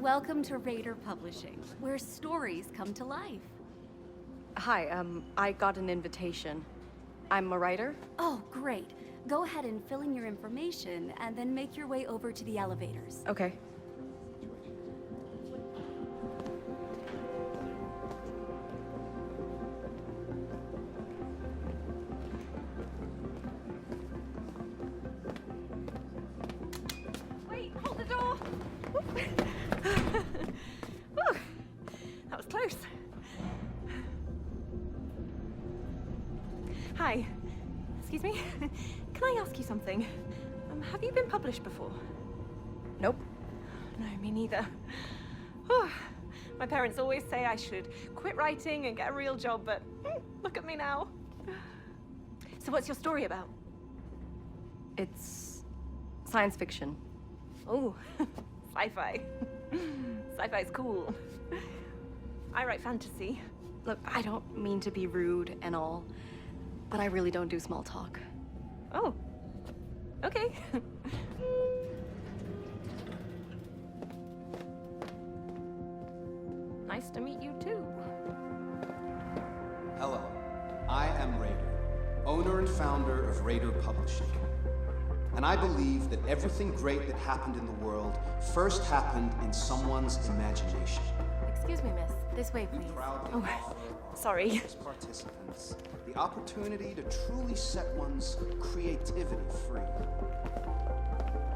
Welcome to Raider Publishing, where stories come to life. Hi, I got an invitation. I'm a writer. Oh, great. Go ahead and fill in your information, and then make your way over to the elevators. Okay. Wait, hold the door! Whew, that was close. Hi. Excuse me? Can I ask you something? Have you been published before? Nope. No, me neither. Whew. My parents always say I should quit writing and get a real job, but look at me now. So what's your story about? It's science fiction. Oh, sci-fi. Sci-fi's cool. I write fantasy. Look, I don't mean to be rude and all, but I really don't do small talk. Oh, okay. Nice to meet you too. Hello, I am Raider, owner and founder of Raider Publishing. And I believe that everything great that happened in the world first happened in someone's imagination. Excuse me, miss. This way, We please. proudly Oh, offer our sorry. audience participants the opportunity to truly set one's creativity free.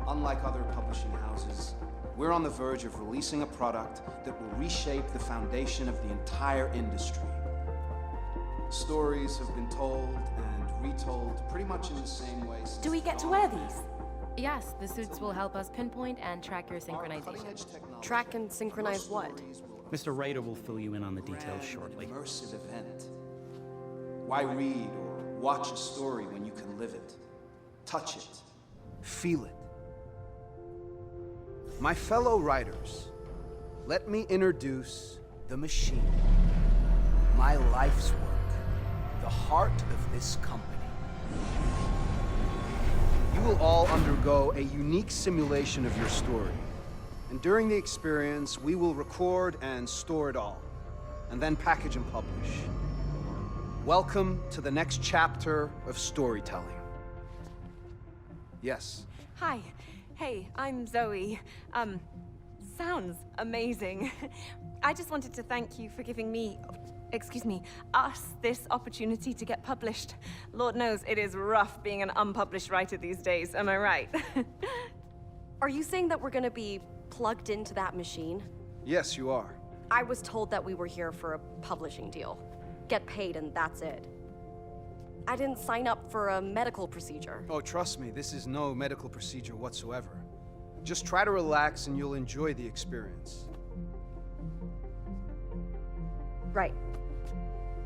Unlike other publishing houses, we're on the verge of releasing a product that will reshape the foundation of the entire industry. Stories have been told and retold pretty much in the same way since Do we get to the wear dawn of these? Yes, the suits will help us pinpoint and track your our synchronization. cutting-edge technology. Track and synchronize Your what? stories will Mr. Raider will fill you in on the details grand shortly. Immersive event. Why read or watch a story when you can live it, touch it, feel it? My fellow writers, let me introduce the machine. My life's work, the heart of this company. You will all undergo a unique simulation of your story. And during the experience, we will record and store it all, and then package and publish. Welcome to the next chapter of storytelling. Yes. Hi. Hey, I'm Zoe. Sounds amazing. I just wanted to thank you for giving me, us this opportunity to get published. Lord knows it is rough being an unpublished writer these days, am I right? Are you saying that we're gonna be plugged into that machine? Yes, you are. I was told that we were here for a publishing deal. Get paid and that's it. I didn't sign up for a medical procedure. Oh, trust me, this is no medical procedure whatsoever. Just try to relax and you'll enjoy the experience. Right.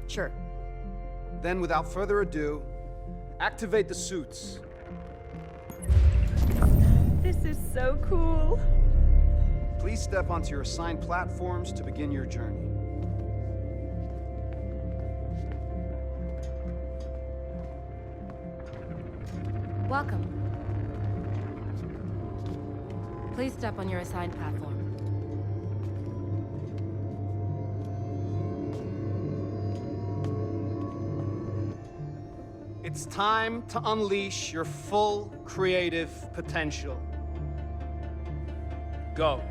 Sure. Then, without further ado, activate the suits. This is so cool. Please step onto your assigned platforms to begin your journey. Welcome. Please step on your assigned platform. It's time to unleash your full creative potential. Go.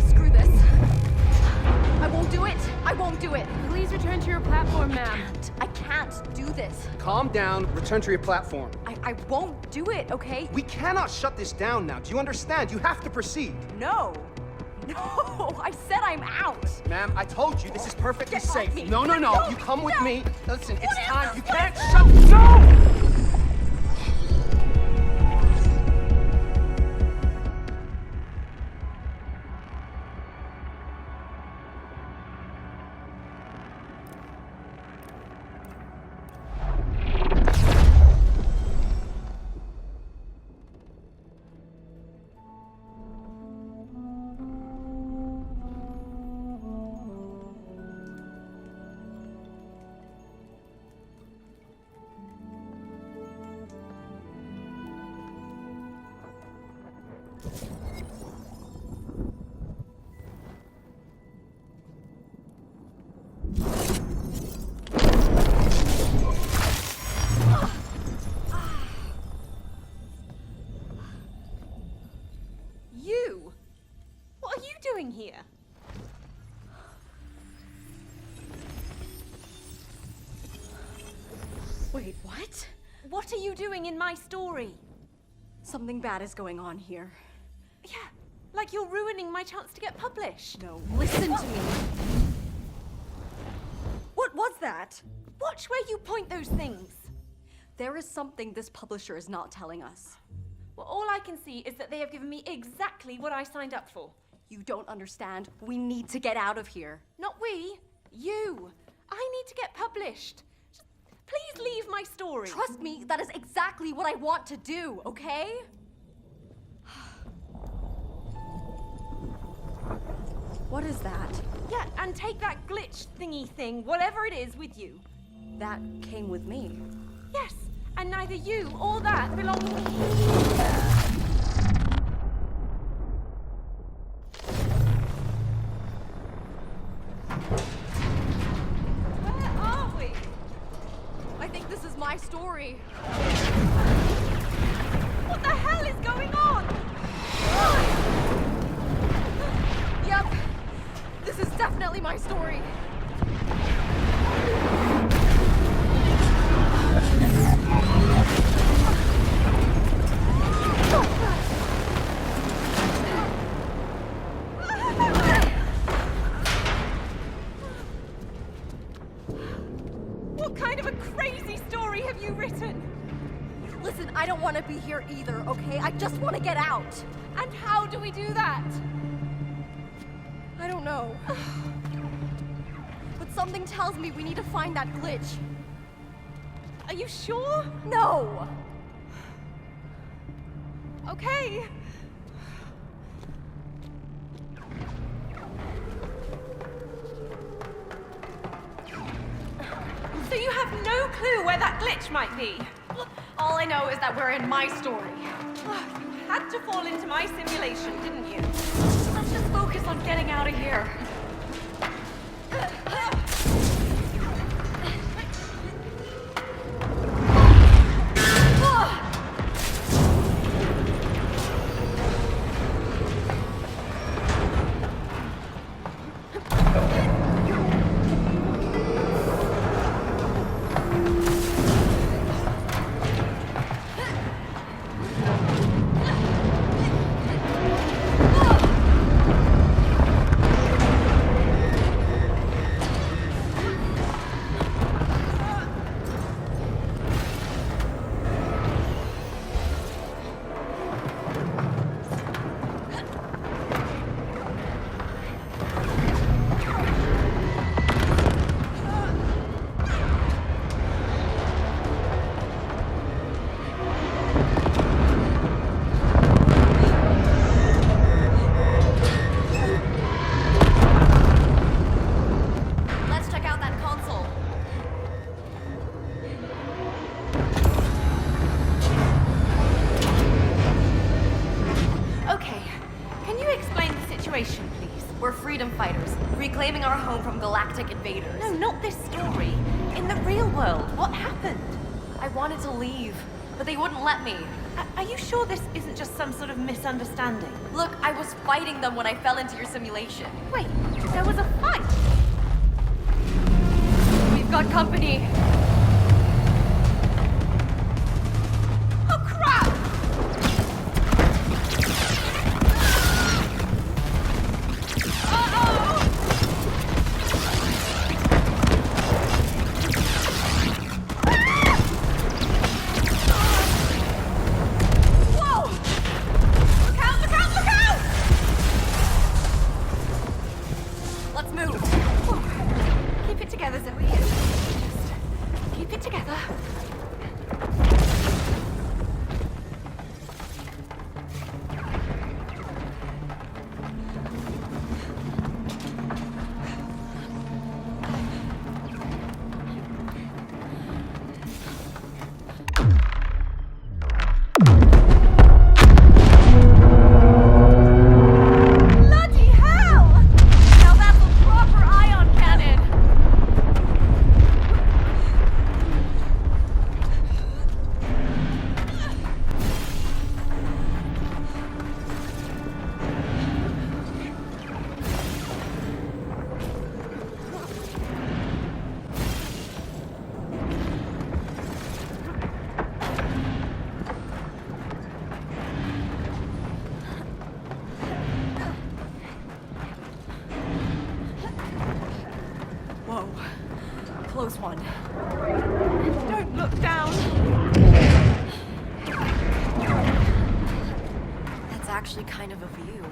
Screw this. I won't do it. I won't do it. Please return to your platform, ma'am. I can't do this. Calm down, return to your platform. I won't do it, okay? We cannot shut this down now. Do you understand? You have to proceed. No. No, I said I'm out. Ma'am, I told you this is perfectly Get off safe. me. No, no, no. No, You come with no. me. Listen, it's What is time. this? You What can't is shut. No! Wait, what? What are you doing in my story? Something bad is going on here. Yeah, like you're ruining my chance to get published. No, listen to me. What was that? Watch where you point those things. There is something this publisher is not telling us. Well, all I can see is that they have given me exactly what I signed up for. You don't understand. We need to get out of here. Not we, you. I need to get published. Just please leave my story. Trust me, that is exactly what I want to do, okay? What is that? Yeah, and take that glitch thingy thing, whatever it is, with you. That came with me. Yes, and neither you or that belong to me. Where are we? I think this is my story. What the hell is going on? Yep, this is definitely my story. What kind of a crazy story have you written? Listen, I don't want to be here either, okay? I just want to get out. And how do we do that? I don't know. But something tells me we need to find that glitch. Are you sure? No! Okay. So you have no clue where that glitch might be? All I know is that we're in my story. You had to fall into my simulation, didn't you? Let's just focus on getting out of here. We're freedom fighters, reclaiming our home from galactic invaders. No, not this story. In the real world, what happened? I wanted to leave, but they wouldn't let me. Are you sure this isn't just some sort of misunderstanding? Look, I was fighting them when I fell into your simulation. Wait, there was a fight? We've got company. Oh, crap! Oh, close one. Don't look down. That's actually kind of a view.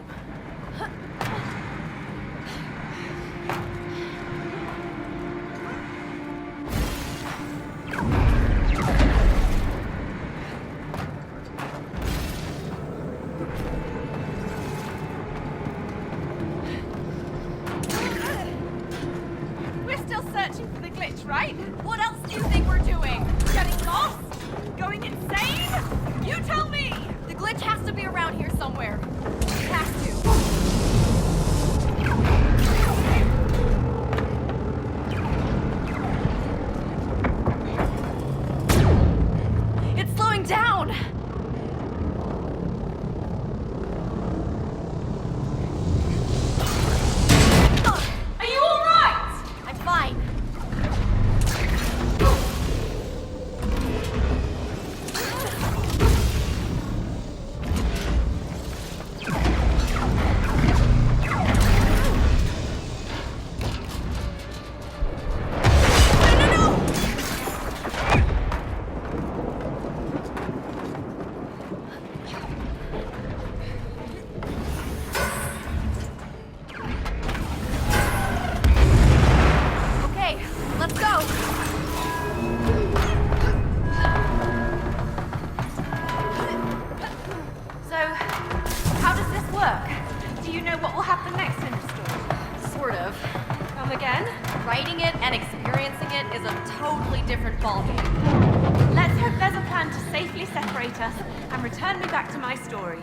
We're still searching for the glitch, right? What else do you think we're doing? Getting lost? Going insane? You tell me! The glitch has to be around here somewhere. It has to. It's slowing down! Are you alright? I'm fine. Okay, let's go. So, how does this work? Do you know what will happen next in the story? Sort of. Come again? Writing it and experiencing it is a totally different ballgame. Let's hope there's a plan to safely separate us and return me back to my story.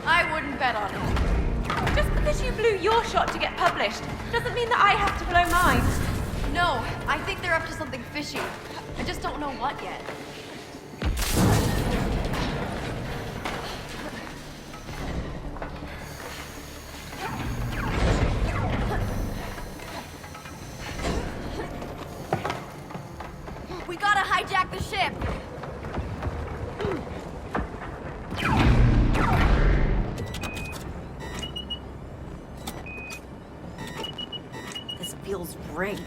I wouldn't bet on it. Just because you blew your shot to get published doesn't mean that I have to blow mine. No, I think they're up to something fishy. I just don't know what yet. We gotta hijack the ship! This feels great.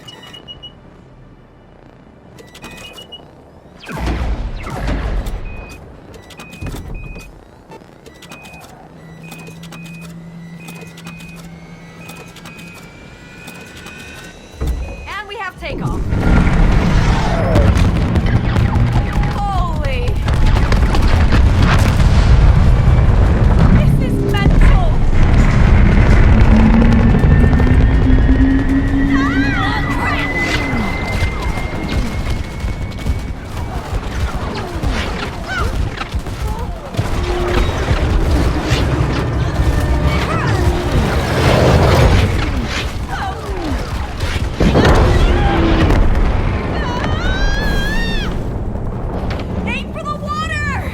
And we have takeoff. Holy! This is mental! Oh, crap! Aim for the water!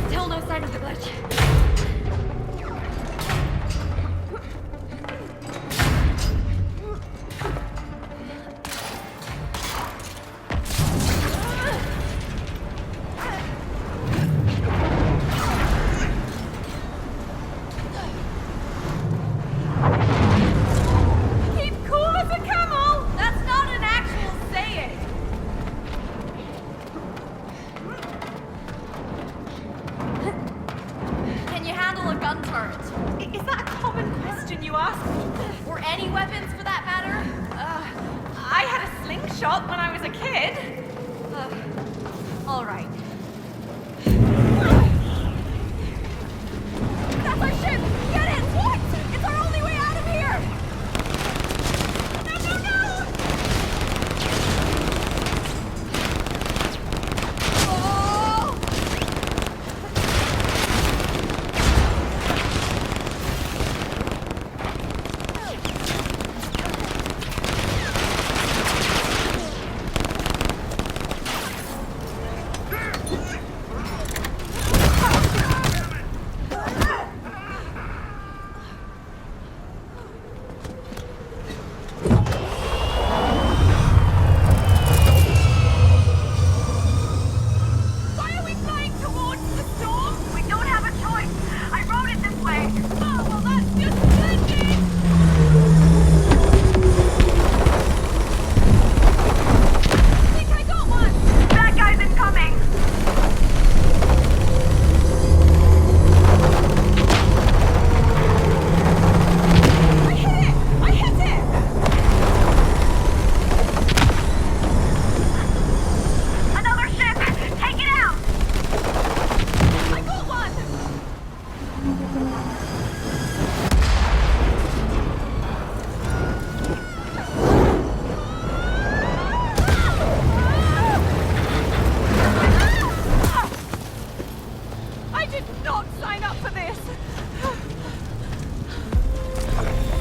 Still no sign of the glitch. Keep cool as a camel! That's not an actual saying. Can you handle a gun turret? Is that a common question you ask? Or any weapons for that matter? I had a slingshot when I was a kid. All right. That's our ship! Get it! What? It's our only way out of here! No, no, no! Oh! I did not sign up for this!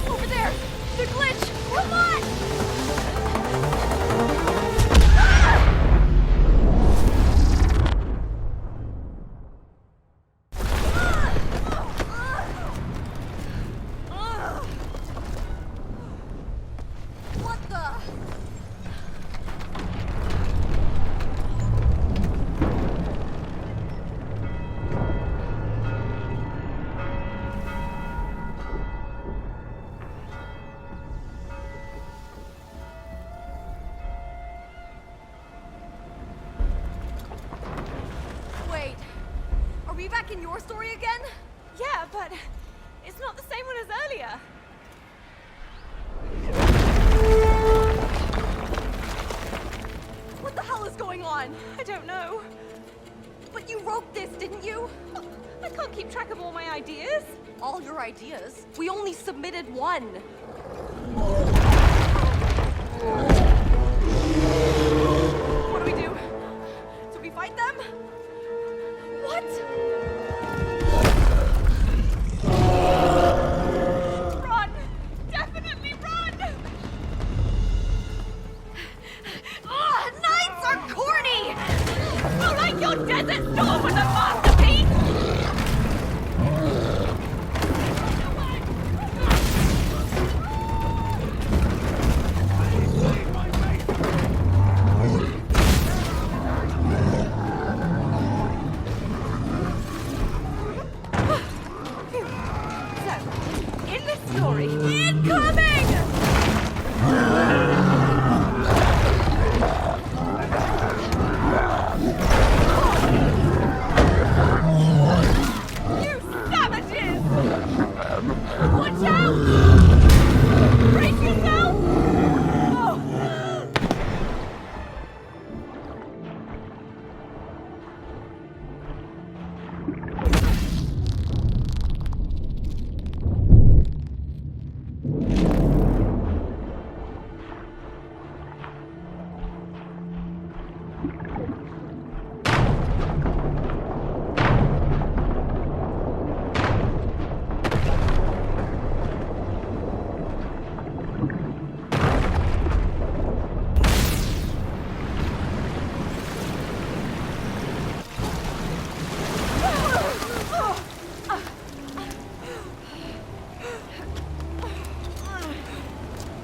Over there! The glitch! Come on! What the? Wait, are we back in your story again? Yeah, but it's not the same one as earlier. What the hell is going on? I don't know. But you wrote this, didn't you? I can't keep track of all my ideas. All your ideas? We only submitted one. What do we do? Do we fight them? What? Run! Definitely run! Ugh, nights are corny! Well, like your desert storm was a masterpiece! So, in this story, incoming! You savages! Watch out! Brace yourself! Oh.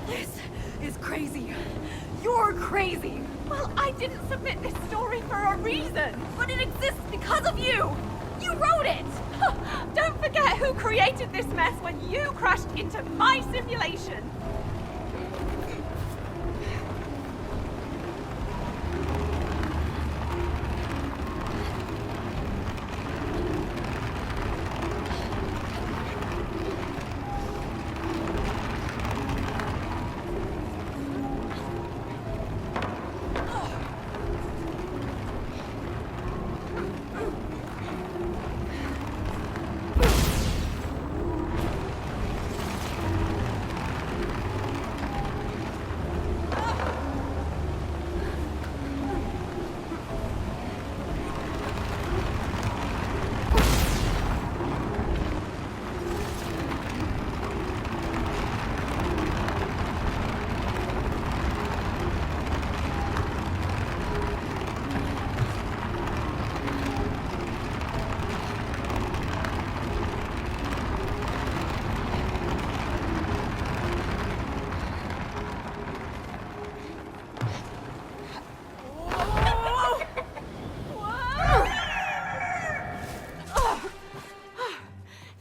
This is crazy. You're crazy. Well, I didn't submit this story for a reason. But it exists because of you. You wrote it. Don't forget who created this mess when you crashed into my simulation.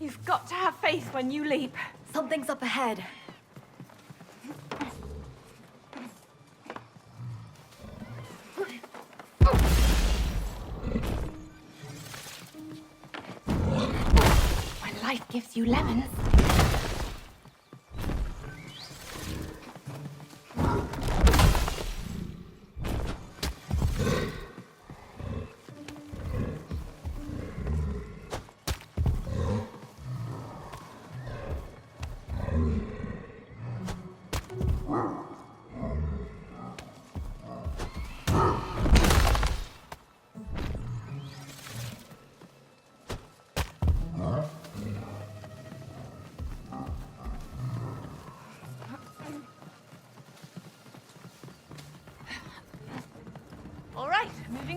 You've got to have faith when you leap. Something's up ahead. When life gives you lemons.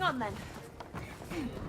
on then.